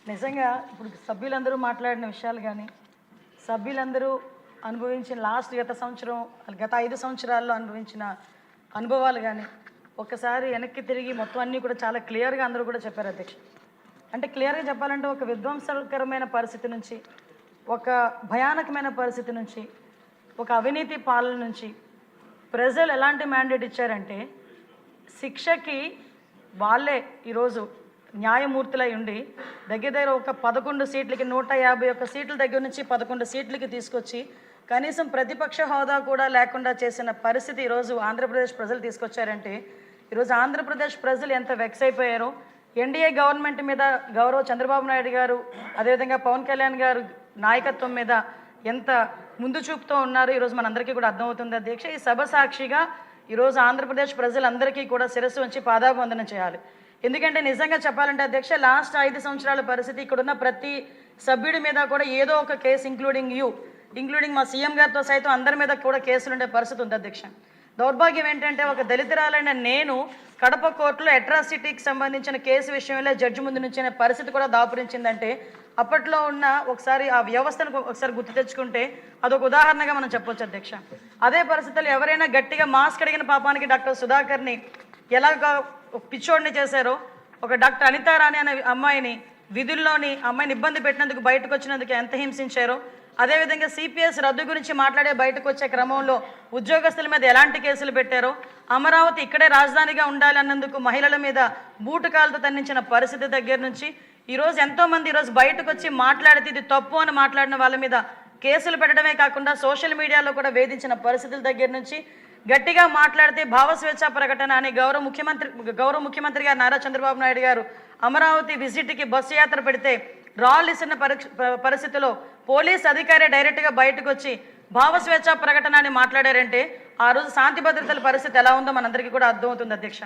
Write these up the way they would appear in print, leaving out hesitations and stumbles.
నిజంగా ఇప్పుడు సభ్యులందరూ మాట్లాడిన విషయాలు కానీ సభ్యులందరూ అనుభవించిన గత సంవత్సరం గత 5 సంవత్సరాల్లో అనుభవించిన అనుభవాలు కానీ ఒక్కసారి వెనక్కి తిరిగి మొత్తం అన్నీ కూడా చాలా క్లియర్గా అందరూ కూడా చెప్పారు అధ్యక్ష. అంటే క్లియర్గా చెప్పాలంటే ఒక విధ్వంసకరమైన పరిస్థితి నుంచి, ఒక భయానకమైన పరిస్థితి నుంచి, ఒక అవినీతి పాలన నుంచి ప్రజలు ఎలాంటి మ్యాండేట్ ఇచ్చారంటే శిక్షకి వాళ్ళే ఈరోజు న్యాయమూర్తులై ఉండి దగ్గర ఒక 11 సీట్లకి 151 సీట్ల దగ్గర నుంచి 11 సీట్లకి తీసుకొచ్చి కనీసం ప్రతిపక్ష హోదా కూడా లేకుండా చేసిన పరిస్థితి ఈరోజు ఆంధ్రప్రదేశ్ ప్రజలు తీసుకొచ్చారంటే ఈరోజు ఆంధ్రప్రదేశ్ ప్రజలు ఎంత వెక్స్ అయిపోయారో, ఎన్డీఏ గవర్నమెంట్ మీద గౌరవ చంద్రబాబు నాయుడు గారు అదేవిధంగా పవన్ కళ్యాణ్ గారు నాయకత్వం మీద ఎంత ముందు చూపుతూ ఉన్నారు ఈరోజు మనందరికీ కూడా అర్థమవుతుంది అధ్యక్ష. ఈ సభ సాక్షిగా ఈరోజు ఆంధ్రప్రదేశ్ ప్రజలందరికీ కూడా శిరస్సు వంచి పాదాభివందనం చేయాలి. ఎందుకంటే నిజంగా చెప్పాలంటే అధ్యక్ష, లాస్ట్ 5 సంవత్సరాల పరిస్థితి ఇక్కడున్న ప్రతి సభ్యుడి మీద కూడా ఏదో ఒక కేసు ఇంక్లూడింగ్ మా సీఎం గారితో సైతం అందరి మీద కూడా కేసులు ఉండే పరిస్థితి ఉంది అధ్యక్ష. దౌర్భాగ్యం ఏంటంటే ఒక దళితురాలైన నేను కడప కోర్టులో అట్రాసిటీకి సంబంధించిన కేసు విషయంలో జడ్జి ముందు నుంచిన పరిస్థితి కూడా దాపురించిందంటే అప్పట్లో ఉన్న ఒకసారి ఆ వ్యవస్థను ఒకసారి గుర్తు తెచ్చుకుంటే అదొక ఉదాహరణగా మనం చెప్పొచ్చు అధ్యక్ష. అదే పరిస్థితుల్లో ఎవరైనా గట్టిగా మాస్క్ అడిగిన పాపానికి డాక్టర్ సుధాకర్ని ఎలాగ పిచ్చోడిని చేశారో, ఒక డాక్టర్ అనితారాణి అనే అమ్మాయిని విధుల్లోని అమ్మాయిని ఇబ్బంది పెట్టినందుకు బయటకు వచ్చినందుకు ఎంత హింసించారో, అదేవిధంగా సిపిఎస్ రద్దు గురించి మాట్లాడే బయటకు వచ్చే క్రమంలో ఉద్యోగస్తుల మీద ఎలాంటి కేసులు పెట్టారో, అమరావతి ఇక్కడే రాజధానిగా ఉండాలి అన్నందుకు మహిళల మీద బూటకాలతో తన్నించిన పరిస్థితి దగ్గర నుంచి ఈరోజు ఎంతోమంది ఈరోజు బయటకు వచ్చి మాట్లాడితే ఇది తప్పు అని మాట్లాడిన వాళ్ళ మీద కేసులు పెట్టడమే కాకుండా సోషల్ మీడియాలో కూడా వేధించిన పరిస్థితుల దగ్గర నుంచి గట్టిగా మాట్లాడితే భావస్వేచ్ఛ ప్రకటన అని గౌరవ ముఖ్యమంత్రి గారు నారా చంద్రబాబు నాయుడు గారు అమరావతి విజిట్కి బస్సు యాత్ర పెడితే రాళ్ళు ఇస్తున్న పరిస్థితిలో పోలీస్ అధికారి డైరెక్ట్గా బయటకు వచ్చి భావస్వేచ్ఛ ప్రకటన అని మాట్లాడారంటే ఆ రోజు శాంతి భద్రతల పరిస్థితి ఎలా ఉందో మనందరికీ కూడా అర్థమవుతుంది అధ్యక్ష.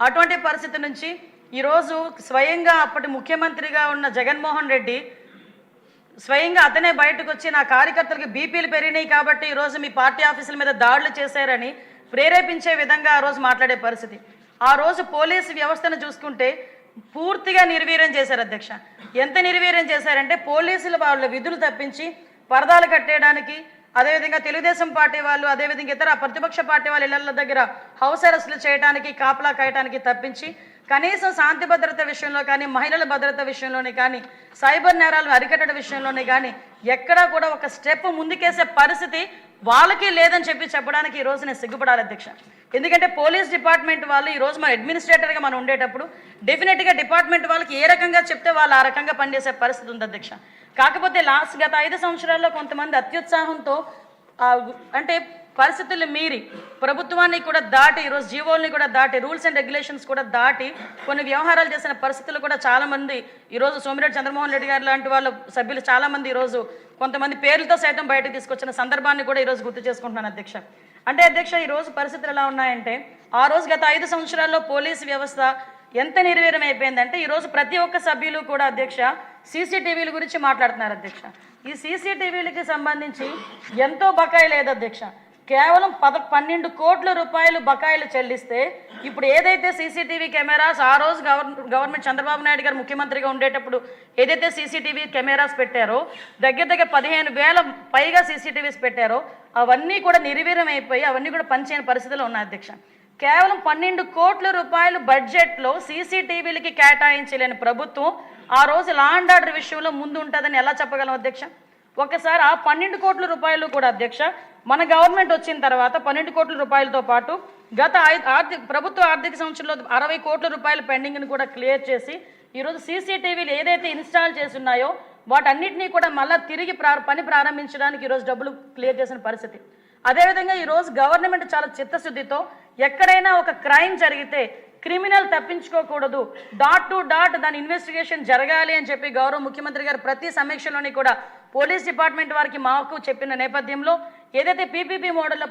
అటువంటి పరిస్థితి నుంచి ఈరోజు స్వయంగా అప్పటి ముఖ్యమంత్రిగా ఉన్న జగన్మోహన్ రెడ్డి స్వయంగా అతనే బయటకు వచ్చి నా కార్యకర్తలకు బీపీలు పెరిగినాయి కాబట్టి ఈరోజు మీ పార్టీ ఆఫీసుల మీద దాడులు చేశారని ప్రేరేపించే విధంగా ఆ రోజు మాట్లాడే పరిస్థితి. ఆ రోజు పోలీసు వ్యవస్థను చూసుకుంటే పూర్తిగా నిర్వీర్యం చేశారు అధ్యక్ష. ఎంత నిర్వీర్యం చేశారంటే పోలీసులు వాళ్ళ విధులు తప్పించి పరదాలు కట్టేయడానికి, అదేవిధంగా తెలుగుదేశం పార్టీ వాళ్ళు అదేవిధంగా ఇతర ప్రతిపక్ష పార్టీ వాళ్ళ ఇళ్ల దగ్గర హౌస్ అరెస్టులు చేయడానికి, కాపలా కాయడానికి తప్పించి కనీసం శాంతి భద్రత విషయంలో కానీ, మహిళల భద్రత విషయంలోనే కానీ, సైబర్ నేరాలను అరికట్టడం విషయంలోనే కానీ ఎక్కడా కూడా ఒక స్టెప్ ముందుకేసే పరిస్థితి వాళ్ళకి లేదని చెప్పడానికి ఈరోజు నేను సిగ్గుపడాలి అధ్యక్ష. ఎందుకంటే పోలీస్ డిపార్ట్మెంట్ వాళ్ళు ఈరోజు మన అడ్మినిస్ట్రేటర్గా మనం ఉండేటప్పుడు డెఫినెట్గా డిపార్ట్మెంట్ వాళ్ళకి ఏ రకంగా చెప్తే వాళ్ళు ఆ రకంగా పనిచేసే పరిస్థితి ఉంది అధ్యక్ష. కాకపోతే గత 5 సంవత్సరాల్లో కొంతమంది అత్యుత్సాహంతో అంటే పరిస్థితులు మీరి ప్రభుత్వాన్ని కూడా దాటి ఈరోజు జీవోల్ని కూడా దాటి రూల్స్ అండ్ రెగ్యులేషన్స్ కూడా దాటి కొన్ని వ్యవహారాలు చేసిన పరిస్థితులు కూడా చాలామంది ఈరోజు సోమిరెడ్డి చంద్రమోహన్ రెడ్డి గారు లాంటి వాళ్ళ సభ్యులు చాలామంది ఈరోజు కొంతమంది పేర్లతో సైతం బయటకు తీసుకొచ్చిన సందర్భాన్ని కూడా ఈరోజు గుర్తు చేసుకుంటున్నాను అధ్యక్ష. అంటే అధ్యక్ష ఈరోజు పరిస్థితులు ఎలా ఉన్నాయంటే ఆ రోజు గత 5 సంవత్సరాల్లో పోలీసు వ్యవస్థ ఎంత నిర్వీర్యం అయిపోయిందంటే ఈరోజు ప్రతి ఒక్క సభ్యులు కూడా అధ్యక్ష సీసీటీవీల గురించి మాట్లాడుతున్నారు అధ్యక్ష. ఈ సీసీటీవీలకి సంబంధించి ఎంతో బకాయి లేదు అధ్యక్ష. కేవలం 12 కోట్ల రూపాయలు బకాయిలు చెల్లిస్తే ఇప్పుడు ఏదైతే సీసీటీవీ కెమెరాస్ ఆ రోజు గవర్నమెంట్ చంద్రబాబు నాయుడు గారు ముఖ్యమంత్రిగా ఉండేటప్పుడు ఏదైతే సీసీటీవీ కెమెరాస్ పెట్టారో దగ్గర 15,000 పైగా సీసీటీవీస్ పెట్టారో అవన్నీ కూడా నిర్వీర్యం అయిపోయి అవన్నీ కూడా పనిచేయని పరిస్థితిలో ఉన్నాయి అధ్యక్ష. కేవలం 12 కోట్ల రూపాయలు బడ్జెట్లో సీసీటీవీలకి కేటాయించలేని ప్రభుత్వం ఆ రోజు లా అండ్ ఆర్డర్ విషయంలో ముందు ఉంటుందని ఎలా చెప్పగలం అధ్యక్ష? ఒకసారి ఆ 12 కోట్ల రూపాయలు కూడా అధ్యక్ష మన గవర్నమెంట్ వచ్చిన తర్వాత 12 కోట్ల రూపాయలతో పాటు గత ప్రభుత్వ ఆర్థిక సంవత్సరంలో 60 కోట్ల రూపాయల పెండింగ్ని కూడా క్లియర్ చేసి ఈరోజు సీసీటీవీలు ఏదైతే ఇన్స్టాల్ చేస్తున్నాయో వాటన్నిటినీ కూడా మళ్ళీ తిరిగి పని ప్రారంభించడానికి ఈరోజు డబ్బులు క్లియర్ చేసిన పరిస్థితి. అదేవిధంగా ఈరోజు గవర్నమెంట్ చాలా చిత్తశుద్ధితో ఎక్కడైనా ఒక క్రైమ్ జరిగితే క్రిమినల్ తప్పించుకోకూడదు, డాట్ టు డాట్ దాని ఇన్వెస్టిగేషన్ జరగాలి అని చెప్పి గౌరవ ముఖ్యమంత్రి గారు ప్రతి సమీక్షలోని కూడా పోలీస్ డిపార్ట్మెంట్ వారికి మాకు చెప్పిన నేపథ్యంలో ఏదైతే పీపీపీ మోడల్లో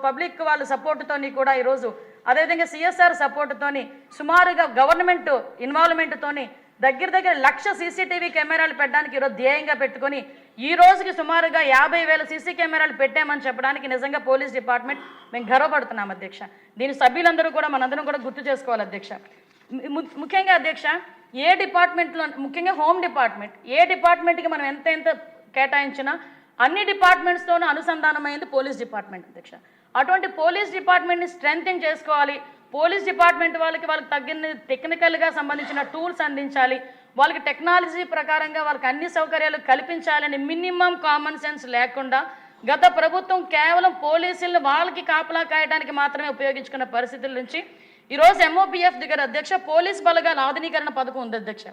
పబ్లిక్ వాళ్ళ సపోర్టుతోని కూడా ఈరోజు అదేవిధంగా సిఎస్ఆర్ సపోర్టుతోని సుమారుగా గవర్నమెంట్ ఇన్వాల్వ్మెంట్తోని దగ్గర 1,00,000 సీసీటీవీ కెమెరాలు పెట్టడానికి ఈరోజు ధ్యేయంగా పెట్టుకొని ఈ రోజుకి సుమారుగా 50,000 సీసీ కెమెరాలు పెట్టామని చెప్పడానికి నిజంగా పోలీస్ డిపార్ట్మెంట్ మేము గర్వపడుతున్నాం అధ్యక్ష. దీని సభ్యులందరూ కూడా మనందరం కూడా గుర్తు చేసుకోవాలి అధ్యక్ష. ముఖ్యంగా అధ్యక్ష ఏ డిపార్ట్మెంట్లో, ముఖ్యంగా హోమ్ డిపార్ట్మెంట్, ఏ డిపార్ట్మెంట్కి మనం ఎంత కేటాయించినా అన్ని డిపార్ట్మెంట్స్తోనూ అనుసంధానమైంది పోలీస్ డిపార్ట్మెంట్ అధ్యక్ష. అటువంటి పోలీస్ డిపార్ట్మెంట్ని స్ట్రెంథెన్ చేసుకోవాలి. పోలీస్ డిపార్ట్మెంట్ వాళ్ళకి తగిన టెక్నికల్గా సంబంధించిన టూల్స్ అందించాలి. వాళ్ళకి టెక్నాలజీ ప్రకారంగా వాళ్ళకి అన్ని సౌకర్యాలు కల్పించాలని మినిమం కామన్ సెన్స్ లేకుండా గత ప్రభుత్వం కేవలం పోలీసులను వాళ్ళకి కాపలా కాయడానికి మాత్రమే ఉపయోగించుకున్న పరిస్థితుల నుంచి ఈరోజు MOPF దగ్గర అధ్యక్ష పోలీస్ బలగాల ఆధునీకరణ పథకం ఉంది అధ్యక్ష.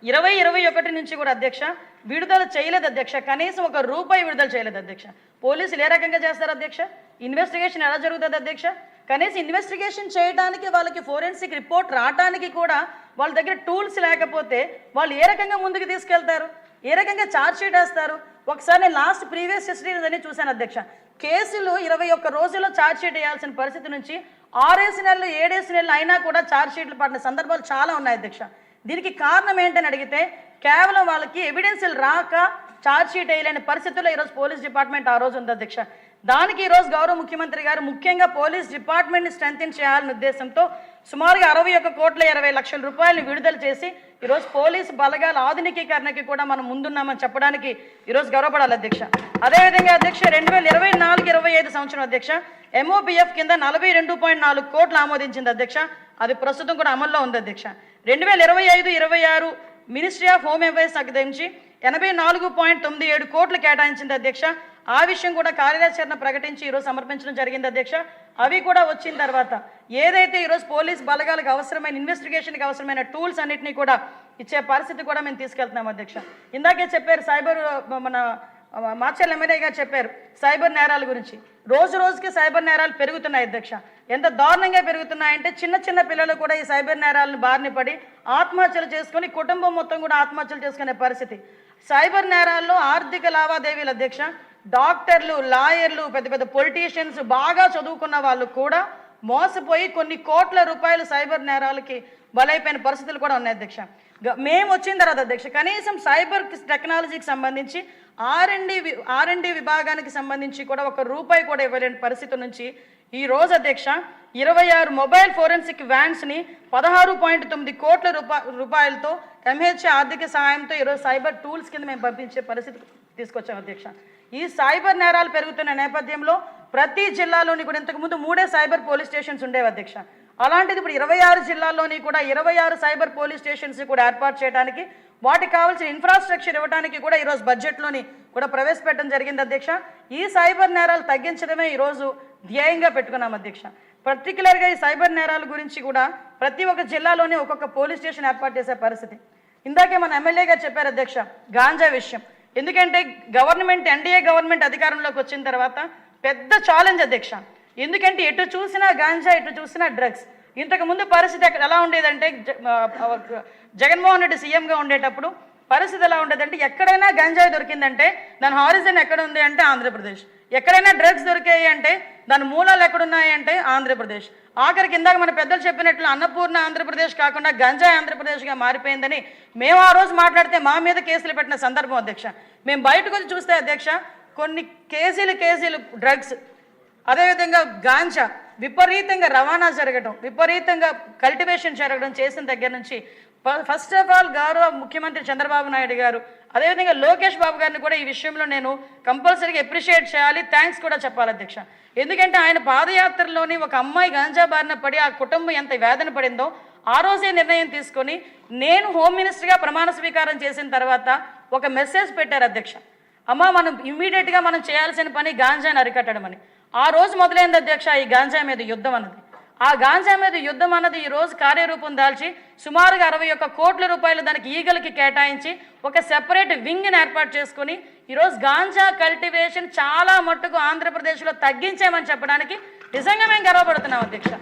2021 నుంచి కూడా అధ్యక్ష విడుదల చేయలేదు అధ్యక్ష. కనీసం ₹1 విడుదల చేయలేదు అధ్యక్ష. పోలీసులు ఏ రకంగా చేస్తారు అధ్యక్ష? ఇన్వెస్టిగేషన్ ఎలా జరుగుతుంది అధ్యక్ష? కనీసం ఇన్వెస్టిగేషన్ చేయడానికి వాళ్ళకి ఫోరెన్సిక్ రిపోర్ట్ రావడానికి కూడా వాళ్ళ దగ్గర టూల్స్ లేకపోతే వాళ్ళు ఏ రకంగా ముందుకు తీసుకెళ్తారు? ఏ రకంగా ఛార్జ్ షీట్ వేస్తారు? ఒకసారి నేను లాస్ట్ ప్రీవియస్ హిస్టరీస్ అని చూశాను అధ్యక్ష. కేసులు 21 రోజుల్లో ఛార్జ్ షీట్ వేయాల్సిన పరిస్థితి నుంచి 6 నెలలు 7 నెలలు అయినా కూడా ఛార్జ్ షీట్లు పడిన సందర్భాలు చాలా ఉన్నాయి అధ్యక్ష. దీనికి కారణం ఏంటని అడిగితే కేవలం వాళ్ళకి ఎవిడెన్స్లు రాక ఛార్జ్ షీట్ వేయలేని పరిస్థితుల్లో ఈరోజు పోలీస్ డిపార్ట్మెంట్ ఆ రోజు ఉంది అధ్యక్ష. దానికి ఈరోజు గౌరవ ముఖ్యమంత్రి గారు ముఖ్యంగా పోలీస్ డిపార్ట్మెంట్ని స్ట్రెంథెన్ చేయాలనే ఉద్దేశంతో సుమారుగా 61,20,00,000 రూపాయలను విడుదల చేసి ఈరోజు పోలీసు బలగాల ఆధునికీకరణకి కూడా మనం ముందున్నామని చెప్పడానికి ఈరోజు గౌరవపడాలి అధ్యక్ష. అదేవిధంగా అధ్యక్ష 2024-25 సంవత్సరం అధ్యక్ష MOPF కింద 42.4 కోట్లు ఆమోదించింది అధ్యక్ష. అది ప్రస్తుతం కూడా అమల్లో ఉంది అధ్యక్ష. 2025-26 మినిస్ట్రీ ఆఫ్ హోమ్ అఫైర్స్ సంబంధించి 84.97 కోట్లు కేటాయించింది అధ్యక్ష. ఆ విషయం కూడా కార్యాచరణ ప్రకటించి ఈరోజు సమర్పించడం జరిగింది అధ్యక్ష. అవి కూడా వచ్చిన తర్వాత ఏదైతే ఈరోజు పోలీస్ బలగాలకు అవసరమైన ఇన్వెస్టిగేషన్కి అవసరమైన టూల్స్ అన్నింటినీ కూడా ఇచ్చే పరిస్థితి కూడా మేము తీసుకెళ్తున్నాం అధ్యక్ష. ఇందాకే చెప్పారు సైబర్, మన మాచర్ల ఎమ్మెల్యే గారు చెప్పారు సైబర్ నేరాల గురించి. రోజు రోజుకి సైబర్ నేరాలు పెరుగుతున్నాయి అధ్యక్ష. ఎంత దారుణంగా పెరుగుతున్నాయంటే చిన్న పిల్లలు కూడా ఈ సైబర్ నేరాలను బారిన పడి ఆత్మహత్యలు చేసుకొని కుటుంబం మొత్తం కూడా ఆత్మహత్యలు చేసుకునే పరిస్థితి. సైబర్ నేరాల్లో ఆర్థిక లావాదేవీలు అధ్యక్ష, డాక్టర్లు, లాయర్లు, పెద్ద పొలిటీషియన్స్, బాగా చదువుకున్న వాళ్ళు కూడా మోసపోయి కొన్ని కోట్ల రూపాయలు సైబర్ నేరాలకి బలైపోయిన పరిస్థితులు కూడా ఉన్నాయి అధ్యక్ష. మేము వచ్చిన తర్వాత అధ్యక్ష కనీసం సైబర్ టెక్నాలజీకి సంబంధించి R&D విభాగానికి సంబంధించి కూడా ₹1 కూడా ఇవ్వలేని పరిస్థితి నుంచి ఈ రోజు అధ్యక్ష 26 మొబైల్ ఫోరెన్సిక్ వ్యాన్స్ని 16.9 కోట్ల రూపాయలతో MHA ఆర్థిక సహాయంతో ఈరోజు సైబర్ టూల్స్ కింద మేము పంపించే పరిస్థితి తీసుకొచ్చాం అధ్యక్ష. ఈ సైబర్ నేరాలు పెరుగుతున్న నేపథ్యంలో ప్రతి జిల్లాలోని కూడా ఇంతకుముందు 3 సైబర్ పోలీస్ స్టేషన్స్ ఉండేవి అధ్యక్ష. అలాంటిది ఇప్పుడు 26 జిల్లాల్లోని కూడా 26 సైబర్ పోలీస్ స్టేషన్స్ కూడా ఏర్పాటు చేయడానికి వాటికి కావాల్సిన ఇన్ఫ్రాస్ట్రక్చర్ ఇవ్వడానికి కూడా ఈరోజు బడ్జెట్లోని కూడా ప్రవేశపెట్టడం జరిగింది అధ్యక్ష. ఈ సైబర్ నేరాలు తగ్గించడమే ఈరోజు ధ్యేయంగా పెట్టుకున్నాం అధ్యక్ష. పర్టికులర్గా ఈ సైబర్ నేరాల గురించి కూడా ప్రతి ఒక్క జిల్లాలోనే ఒక్కొక్క పోలీస్ స్టేషన్ ఏర్పాటు చేసే పరిస్థితి. ఇందాకే మన ఎమ్మెల్యే గారు చెప్పారు అధ్యక్ష గాంజా విషయం. ఎందుకంటే NDA గవర్నమెంట్ అధికారంలోకి వచ్చిన తర్వాత పెద్ద ఛాలెంజ్ అధ్యక్ష. ఎందుకంటే ఎటు చూసినా గాంజా, ఎటు చూసినా డ్రగ్స్. ఇంతకుముందు పరిస్థితి ఎలా ఉండేదంటే జగన్మోహన్ రెడ్డి సీఎంగా ఉండేటప్పుడు పరిస్థితి ఎలా ఉండేదంటే ఎక్కడైనా గంజాయి దొరికిందంటే దాని హారిజన్ ఎక్కడ ఉంది అంటే ఆంధ్రప్రదేశ్, ఎక్కడైనా డ్రగ్స్ దొరికాయి అంటే దాని మూలాలు ఎక్కడున్నాయి అంటే ఆంధ్రప్రదేశ్. ఆఖరికి ఇందాక మన పెద్దలు చెప్పినట్లు అన్నపూర్ణ ఆంధ్రప్రదేశ్ కాకుండా గంజాయి ఆంధ్రప్రదేశ్గా మారిపోయిందని మేము ఆ రోజు మాట్లాడితే మా మీద కేసులు పెట్టిన సందర్భం అధ్యక్ష. మేము బయటకు వచ్చి చూస్తే అధ్యక్ష కొన్ని కేజీలు డ్రగ్స్, అదేవిధంగా గాంజా విపరీతంగా రవాణా జరగడం, విపరీతంగా కల్టివేషన్ జరగడం చేసిన దగ్గర నుంచి ఫస్ట్ ఆఫ్ ఆల్ గౌరవ ముఖ్యమంత్రి చంద్రబాబు నాయుడు గారు, అదేవిధంగా లోకేష్ బాబు గారిని కూడా ఈ విషయంలో నేను కంపల్సరీగా అప్రిషియేట్ చేయాలి, థ్యాంక్స్ కూడా చెప్పాలి అధ్యక్ష. ఎందుకంటే ఆయన పాదయాత్రలోని ఒక అమ్మాయి గాంజా బారిన పడి ఆ కుటుంబం ఎంత వేదన పడిందో ఆ రోజే నిర్ణయం తీసుకొని నేను హోమ్ మినిస్టర్గా ప్రమాణ స్వీకారం చేసిన తర్వాత ఒక మెసేజ్ పెట్టారు అధ్యక్ష. అమ్మ మనం ఇమ్మీడియట్గా మనం చేయాల్సిన పని గాంజాని అరికట్టడం అని. ఆ రోజు మొదలైంది అధ్యక్ష ఈ గాంజా మీద యుద్ధం అన్నది. ఆ గాంజా మీద యుద్ధం అన్నది ఈరోజు కార్యరూపం దాల్చి సుమారుగా 61 కోట్ల రూపాయలు దానికి ఈగలకి కేటాయించి ఒక సెపరేట్ వింగ్ని ఏర్పాటు చేసుకుని ఈరోజు గాంజా కల్టివేషన్ చాలా మట్టుకు ఆంధ్రప్రదేశ్లో తగ్గించామని చెప్పడానికి నిజంగా మేము గర్వపడుతున్నాం అధ్యక్ష.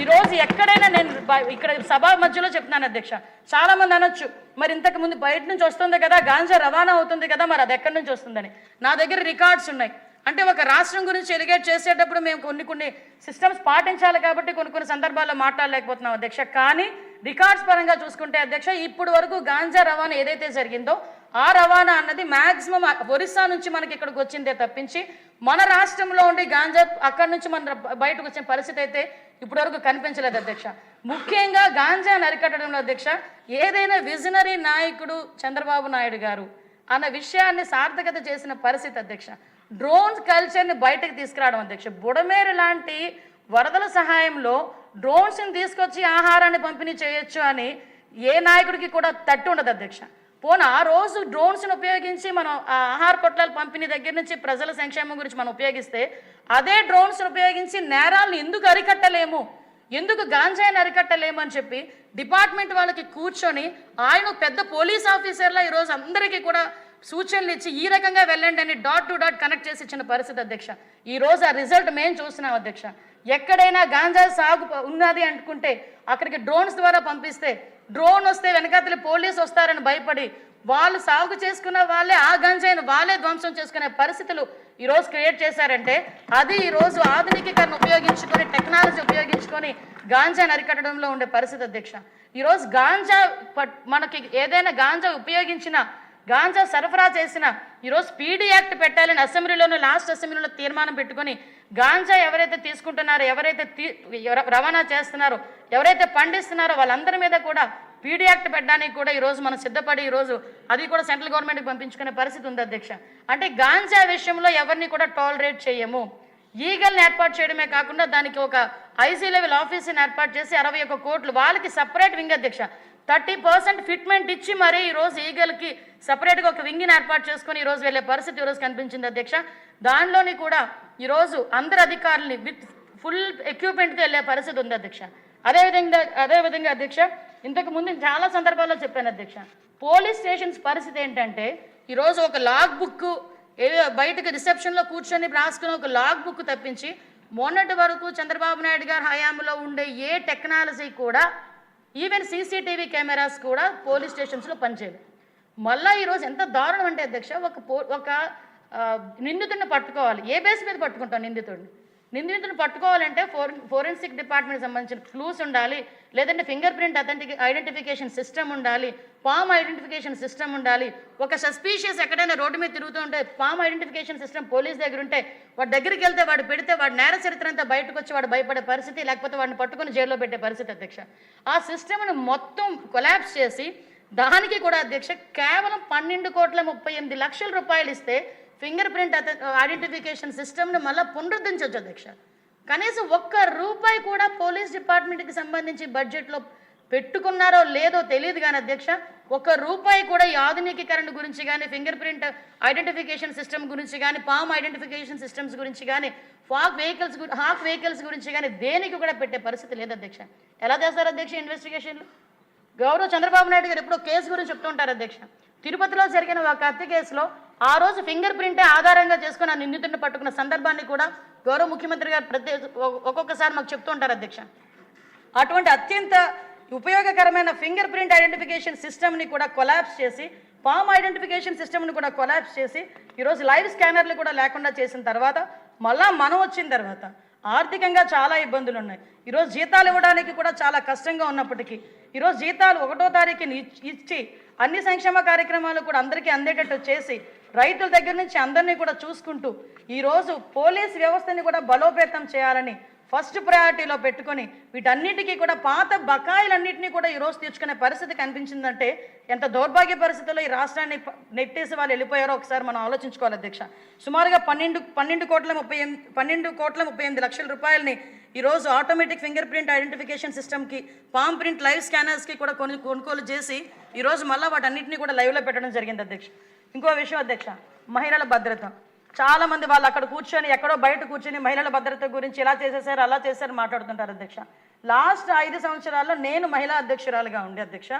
ఈరోజు ఎక్కడైనా నేను ఇక్కడ సభ మధ్యలో చెప్తున్నాను అధ్యక్ష, చాలామంది అనొచ్చు మరి ఇంతకు ముందు బయట నుంచి వస్తుంది కదా గాంజా రవాణా అవుతుంది కదా మరి అది ఎక్కడి నుంచి వస్తుందని. నా దగ్గర రికార్డ్స్ ఉన్నాయి. అంటే ఒక రాష్ట్రం గురించి ఎలిగేట్ చేసేటప్పుడు మేము కొన్ని సిస్టమ్స్ పాటించాలి కాబట్టి కొన్ని సందర్భాల్లో మాట్లాడలేకపోతున్నాం అధ్యక్ష. కానీ రికార్డ్స్ పరంగా చూసుకుంటే అధ్యక్ష ఇప్పుడు వరకు గాంజా రవాణా ఏదైతే జరిగిందో ఆ రవాణా అన్నది మ్యాక్సిమం ఒరిస్సా నుంచి మనకి ఇక్కడికి వచ్చిందే తప్పించి మన రాష్ట్రంలో ఉండి గాంజా అక్కడి నుంచి మన బయటకు వచ్చిన పరిస్థితి అయితే ఇప్పటి వరకు కనిపించలేదు అధ్యక్ష. ముఖ్యంగా గాంజాను అరికట్టడంలో అధ్యక్ష ఏదైనా విజనరీ నాయకుడు చంద్రబాబు నాయుడు గారు అన్న విషయాన్ని సార్థకత చేసిన పరిస్థితి అధ్యక్ష. డ్రోన్ కల్చర్ని బయటకు తీసుకురావడం అధ్యక్ష. బుడమేరు లాంటి వరదల సహాయంలో డ్రోన్స్ని తీసుకొచ్చి ఆహారాన్ని పంపిణీ చేయొచ్చు అని ఏ నాయకుడికి కూడా తట్టు ఉండదు అధ్యక్ష. పోనీ ఆ రోజు డ్రోన్స్ని ఉపయోగించి మనం ఆహార పొట్లాల పంపిణీ దగ్గర నుంచి ప్రజల సంక్షేమం గురించి మనం ఉపయోగిస్తే అదే డ్రోన్స్ని ఉపయోగించి నేరాలను ఎందుకు అరికట్టలేము, ఎందుకు గాంజాయిని అరికట్టలేము అని చెప్పి డిపార్ట్మెంట్ వాళ్ళకి కూర్చొని ఆయన పెద్ద పోలీస్ ఆఫీసర్లా ఈరోజు అందరికీ కూడా సూచనలు ఇచ్చి ఈ రకంగా వెళ్ళండి అని డాట్ టు డాట్ కనెక్ట్ చేసి ఇచ్చిన పరిస్థితి అధ్యక్ష. ఈరోజు ఆ రిజల్ట్ మేము చూస్తున్నాం అధ్యక్ష. ఎక్కడైనా గాంజా సాగు ఉన్నది అనుకుంటే అక్కడికి డ్రోన్స్ ద్వారా పంపిస్తే డ్రోన్ వస్తే వెనకాతలి పోలీసు వస్తారని భయపడి వాళ్ళు సాగు చేసుకున్న వాళ్ళే ఆ గంజాయిని వాళ్ళే ధ్వంసం చేసుకునే పరిస్థితులు ఈరోజు క్రియేట్ చేశారంటే అది ఈరోజు ఆధునికీకరణ ఉపయోగించుకొని టెక్నాలజీ ఉపయోగించుకొని గాంజాని అరికట్టడంలో ఉండే పరిస్థితి అధ్యక్ష. ఈరోజు గాంజా మనకి ఏదైనా గాంజా ఉపయోగించిన గాంజా సరఫరా చేసిన ఈరోజు పీడీ యాక్ట్ పెట్టాలని అసెంబ్లీలోనే లాస్ట్ అసెంబ్లీలో తీర్మానం పెట్టుకొని గాంజా ఎవరైతే తీసుకుంటున్నారో ఎవరైతే రవాణా చేస్తున్నారో ఎవరైతే పండిస్తున్నారో వాళ్ళందరి మీద కూడా పీడీ యాక్ట్ పెట్టడానికి కూడా ఈరోజు మనం సిద్ధపడి ఈరోజు అది కూడా సెంట్రల్ గవర్నమెంట్కి పంపించుకునే పరిస్థితి ఉంది అధ్యక్ష. అంటే గాంజా విషయంలో ఎవరిని కూడా టాలరేట్ చేయము. ఈగల్ని ఏర్పాటు చేయడమే కాకుండా దానికి ఒక ఐజీ లెవెల్ ఆఫీస్ని ఏర్పాటు చేసి 61 కోట్లు వాళ్ళకి సపరేట్ వింగ్ అధ్యక్ష 30% ఫిట్మెంట్ ఇచ్చి మరీ ఈరోజు ఈగల్కి సపరేట్గా ఒక వింగ్ని ఏర్పాటు చేసుకొని ఈరోజు వెళ్ళే పరిస్థితి ఈరోజు కనిపించింది అధ్యక్ష. దానిలోని కూడా ఈరోజు అందరు అధికారులని విత్ ఫుల్ ఎక్విప్మెంట్తో వెళ్ళే పరిస్థితి ఉంది అధ్యక్ష. అదేవిధంగా అధ్యక్ష ఇంతకు ముందు చాలా సందర్భాల్లో చెప్పాను అధ్యక్ష. పోలీస్ స్టేషన్స్ పరిస్థితి ఏంటంటే ఈరోజు ఒక లాగ్ బుక్ బయటకు రిసెప్షన్లో కూర్చొని రాసుకుని ఒక లాగ్ బుక్ తప్పించి మొన్నటి వరకు చంద్రబాబు నాయుడు గారి హయాంలో ఉండే ఏ టెక్నాలజీ కూడా ఈవెన్ సీసీటీవీ కెమెరాస్ కూడా పోలీస్ స్టేషన్స్లో పనిచేయదు. మళ్ళీ ఈరోజు ఎంత దారుణం అంటే అధ్యక్ష ఒక నిందితుడిని పట్టుకోవాలి. ఏ బేస్ మీద పట్టుకుంటాం నిందితుడిని పట్టుకోవాలంటే ఫోరెన్సిక్ డిపార్ట్మెంట్ సంబంధించిన క్లూస్ ఉండాలి, లేదంటే ఫింగర్ ప్రింట్ ఐడెంటిఫికేషన్ సిస్టమ్ ఉండాలి, పామ్ ఐడెంటిఫికేషన్ సిస్టమ్ ఉండాలి. ఒక సస్పీషియస్ ఎక్కడైనా రోడ్డు మీద తిరుగుతూ ఉంటే పామ్ ఐడెంటిఫికేషన్ సిస్టమ్ పోలీస్ దగ్గర ఉంటే వాడి దగ్గరికి వెళ్తే వాడు పెడితే వాడు నేర చరిత్ర అంతా బయటకు వచ్చి వాడు భయపడే పరిస్థితి, లేకపోతే వాడిని పట్టుకుని జైల్లో పెట్టే పరిస్థితి అధ్యక్ష. ఆ సిస్టమ్ను మొత్తం కొలాప్స్ చేసి దానికి కూడా అధ్యక్ష కేవలం 12,38,00,000 రూపాయలు ఇస్తే ఫింగర్ ప్రింట్ ఐడెంటిఫికేషన్ సిస్టమ్ని మళ్ళీ పునరుద్ధరించవచ్చు అధ్యక్ష. కనీసం ₹1 కూడా పోలీస్ డిపార్ట్మెంట్కి సంబంధించి బడ్జెట్లో పెట్టుకున్నారో లేదో తెలియదు కానీ అధ్యక్ష ₹1 కూడా ఈ ఆధునికీకరణ గురించి కానీ ఫింగర్ ప్రింట్ ఐడెంటిఫికేషన్ సిస్టమ్ గురించి కానీ పామ్ ఐడెంటిఫికేషన్ సిస్టమ్స్ గురించి కానీ హాక్ వెహికల్స్ గురించి కానీ దేనికి కూడా పెట్టే పరిస్థితి లేదు అధ్యక్ష. ఎలా చేస్తారు అధ్యక్ష ఇన్వెస్టిగేషన్లు? గౌరవ చంద్రబాబు నాయుడు గారు ఎప్పుడో కేసు గురించి చెప్తూ ఉంటారు అధ్యక్ష. తిరుపతిలో జరిగిన ఒక హత్య కేసులో ఆ రోజు ఫింగర్ ప్రింటే ఆధారంగా చేసుకుని ఆ నిందితుడిని పట్టుకున్న సందర్భాన్ని కూడా గౌరవ ముఖ్యమంత్రి గారు ఒక్కొక్కసారి మాకు చెప్తూ ఉంటారు అధ్యక్ష. అటువంటి అత్యంత ఉపయోగకరమైన ఫింగర్ ప్రింట్ ఐడెంటిఫికేషన్ సిస్టమ్ని కూడా కొలాప్స్ చేసి పామ్ ఐడెంటిఫికేషన్ సిస్టమ్ని కూడా కొలాప్స్ చేసి ఈరోజు లైవ్ స్కానర్లు కూడా లేకుండా చేసిన తర్వాత మళ్ళా మనం వచ్చిన తర్వాత ఆర్థికంగా చాలా ఇబ్బందులు ఉన్నాయి. ఈరోజు జీతాలు ఇవ్వడానికి కూడా చాలా కష్టంగా ఉన్నప్పటికీ ఈరోజు జీతాలు 1వ తారీఖుని ఇచ్చి అన్ని సంక్షేమ కార్యక్రమాలు కూడా అందరికీ అందేటట్టు చేసి రైతుల దగ్గర నుంచి అందరినీ కూడా చూసుకుంటూ ఈరోజు పోలీస్ వ్యవస్థని కూడా బలోపేతం చేయాలని ఫస్ట్ ప్రయారిటీలో పెట్టుకొని వీటన్నిటికీ కూడా పాత బకాయిలన్నింటినీ కూడా ఈరోజు తీర్చుకునే పరిస్థితి కనిపించిందంటే ఎంత దౌర్భాగ్య పరిస్థితుల్లో ఈ రాష్ట్రాన్ని నెట్టేసి వాళ్ళు వెళ్ళిపోయారో ఒకసారి మనం ఆలోచించుకోవాలి అధ్యక్ష. సుమారుగా 12,38,00,000 రూపాయలని ఈరోజు ఆటోమేటిక్ ఫింగర్ ప్రింట్ ఐడెంటిఫికేషన్ సిస్టమ్కి పామ్ ప్రింట్ లైవ్ స్కానర్స్కి కూడా కొనుగోలు చేసి ఈరోజు మళ్ళీ వాటన్నింటినీ కూడా లైవ్లో పెట్టడం జరిగింది అధ్యక్ష. ఇంకో విషయం అధ్యక్ష, మహిళల భద్రత. చాలామంది వాళ్ళు అక్కడ కూర్చొని ఎక్కడో బయట కూర్చొని మహిళల భద్రత గురించి ఇలా చేసేసారు అలా చేశారు మాట్లాడుతుంటారు అధ్యక్ష. లాస్ట్ 5 సంవత్సరాల్లో నేను మహిళా అధ్యక్షురాలుగా ఉండే అధ్యక్ష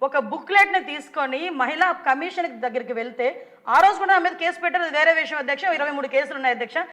ఒక బుక్లెట్ని తీసుకొని మహిళా కమిషన్ దగ్గరికి వెళ్తే ఆ రోజు కూడా నా మీద కేసు పెట్టారు, వేరే విషయం అధ్యక్ష. 23 కేసులు ఉన్నాయి అధ్యక్ష.